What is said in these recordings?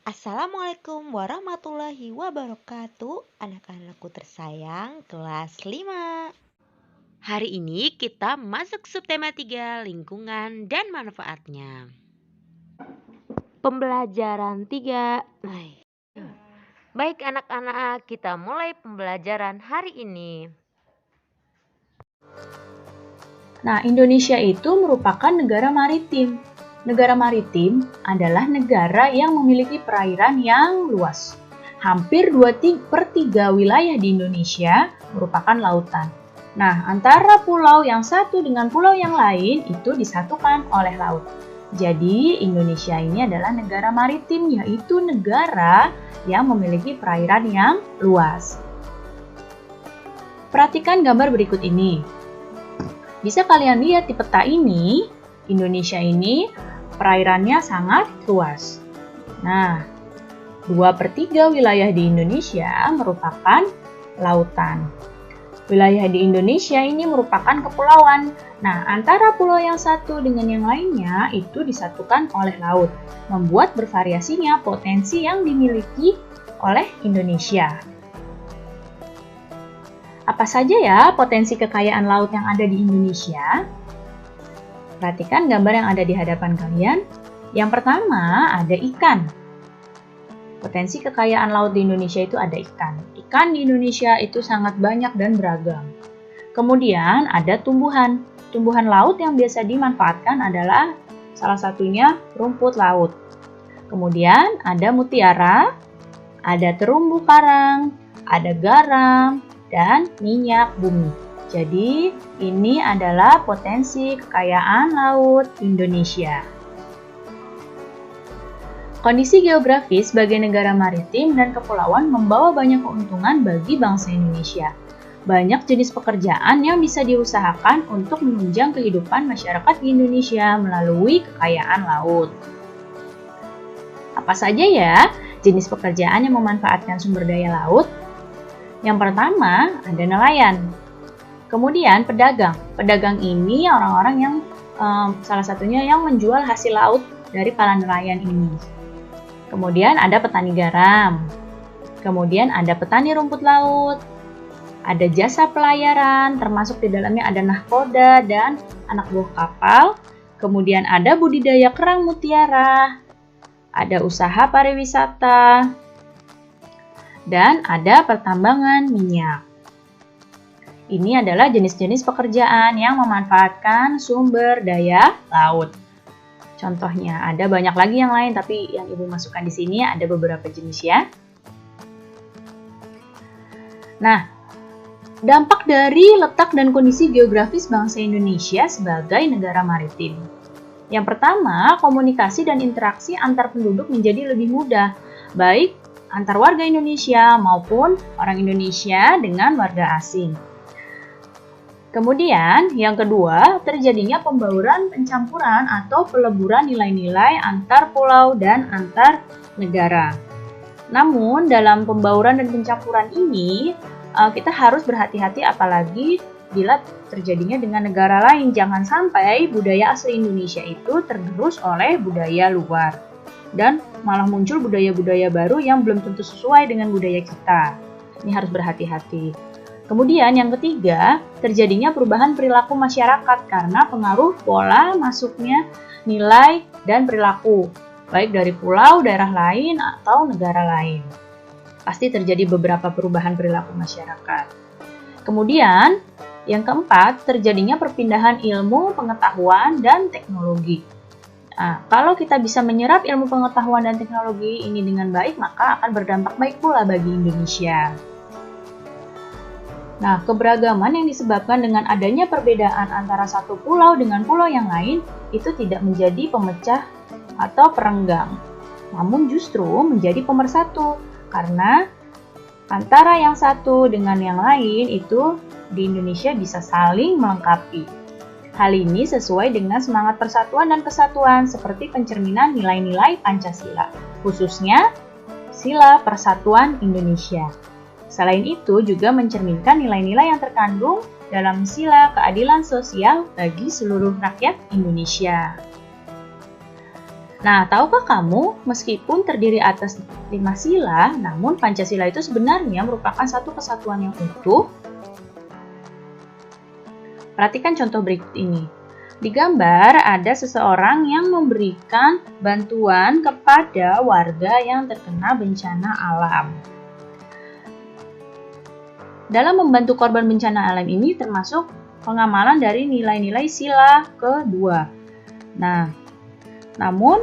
Assalamualaikum warahmatullahi wabarakatuh. Anak-anakku tersayang kelas 5. Hari ini kita masuk subtema 3 lingkungan dan manfaatnya. Pembelajaran 3. Baik anak-anak, kita mulai pembelajaran hari ini. Nah, Indonesia itu merupakan negara maritim. Negara maritim adalah negara yang memiliki perairan yang luas. Hampir 2/3 wilayah di Indonesia merupakan lautan. Nah, antara pulau yang satu dengan pulau yang lain itu disatukan oleh laut. Jadi, Indonesia ini adalah negara maritim, yaitu negara yang memiliki perairan yang luas. Perhatikan gambar berikut ini. Bisa kalian lihat di peta ini, Indonesia ini perairannya sangat luas. Nah, 2/3 wilayah di Indonesia merupakan lautan. Wilayah di Indonesia ini merupakan kepulauan. Nah, antara pulau yang satu dengan yang lainnya itu disatukan oleh laut, membuat bervariasinya potensi yang dimiliki oleh Indonesia. Apa saja ya potensi kekayaan laut yang ada di Indonesia? Perhatikan gambar yang ada di hadapan kalian. Yang pertama ada ikan. Potensi kekayaan laut di Indonesia itu ada ikan. Ikan di Indonesia itu sangat banyak dan beragam. Kemudian ada tumbuhan. Tumbuhan laut yang biasa dimanfaatkan adalah salah satunya rumput laut. Kemudian ada mutiara, ada terumbu karang, ada garam, dan minyak bumi. Jadi, ini adalah potensi kekayaan laut Indonesia. Kondisi geografis sebagai negara maritim dan kepulauan membawa banyak keuntungan bagi bangsa Indonesia. Banyak jenis pekerjaan yang bisa diusahakan untuk menunjang kehidupan masyarakat di Indonesia melalui kekayaan laut. Apa saja ya jenis pekerjaan yang memanfaatkan sumber daya laut? Yang pertama ada nelayan. Kemudian pedagang. Pedagang ini orang-orang yang salah satunya yang menjual hasil laut dari para nelayan ini. Kemudian ada petani garam. Kemudian ada petani rumput laut. Ada jasa pelayaran, termasuk di dalamnya ada nahkoda dan anak buah kapal. Kemudian ada budidaya kerang mutiara. Ada usaha pariwisata. Dan ada pertambangan minyak. Ini adalah jenis-jenis pekerjaan yang memanfaatkan sumber daya laut. Contohnya, ada banyak lagi yang lain, tapi yang Ibu masukkan di sini ada beberapa jenis ya. Nah, dampak dari letak dan kondisi geografis bangsa Indonesia sebagai negara maritim. Yang pertama, komunikasi dan interaksi antar penduduk menjadi lebih mudah, baik antar warga Indonesia maupun orang Indonesia dengan warga asing. Kemudian, yang kedua, terjadinya pembauran pencampuran atau peleburan nilai-nilai antar pulau dan antar negara. Namun, dalam pembauran dan pencampuran ini, kita harus berhati-hati apalagi bila terjadinya dengan negara lain. Jangan sampai budaya asli Indonesia itu tergerus oleh budaya luar. Dan malah muncul budaya-budaya baru yang belum tentu sesuai dengan budaya kita. Ini harus berhati-hati. Kemudian yang ketiga, terjadinya perubahan perilaku masyarakat karena pengaruh pola masuknya nilai dan perilaku, baik dari pulau, daerah lain, atau negara lain. Pasti terjadi beberapa perubahan perilaku masyarakat. Kemudian, yang keempat, terjadinya perpindahan ilmu, pengetahuan, dan teknologi. Nah, kalau kita bisa menyerap ilmu pengetahuan dan teknologi ini dengan baik, maka akan berdampak baik pula bagi Indonesia. Nah, keberagaman yang disebabkan dengan adanya perbedaan antara satu pulau dengan pulau yang lain itu tidak menjadi pemecah atau perenggang, namun justru menjadi pemersatu karena antara yang satu dengan yang lain itu di Indonesia bisa saling melengkapi. Hal ini sesuai dengan semangat persatuan dan kesatuan seperti pencerminan nilai-nilai Pancasila, khususnya Sila Persatuan Indonesia. Selain itu juga mencerminkan nilai-nilai yang terkandung dalam sila keadilan sosial bagi seluruh rakyat Indonesia. Nah, tahukah kamu, meskipun terdiri atas 5 sila, namun Pancasila itu sebenarnya merupakan satu kesatuan yang utuh. Perhatikan contoh berikut ini. Di gambar ada seseorang yang memberikan bantuan kepada warga yang terkena bencana alam. Dalam membantu korban bencana alam ini termasuk pengamalan dari nilai-nilai sila kedua. Nah, namun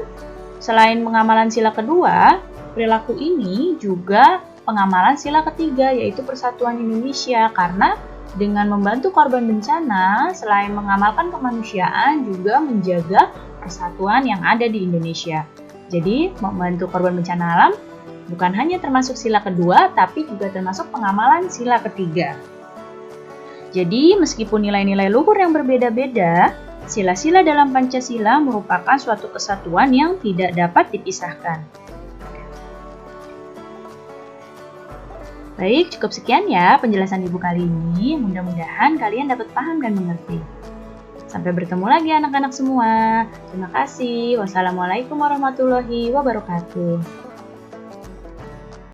selain pengamalan sila kedua, perilaku ini juga pengamalan sila ketiga, yaitu Persatuan Indonesia, karena dengan membantu korban bencana, selain mengamalkan kemanusiaan, juga menjaga persatuan yang ada di Indonesia. Jadi, membantu korban bencana alam bukan hanya termasuk sila kedua, tapi juga termasuk pengamalan sila ketiga. Jadi, meskipun nilai-nilai luhur yang berbeda-beda, sila-sila dalam Pancasila merupakan suatu kesatuan yang tidak dapat dipisahkan. Baik, cukup sekian ya penjelasan Ibu kali ini. Mudah-mudahan kalian dapat paham dan mengerti. Sampai bertemu lagi anak-anak semua. Terima kasih. Wassalamualaikum warahmatullahi wabarakatuh.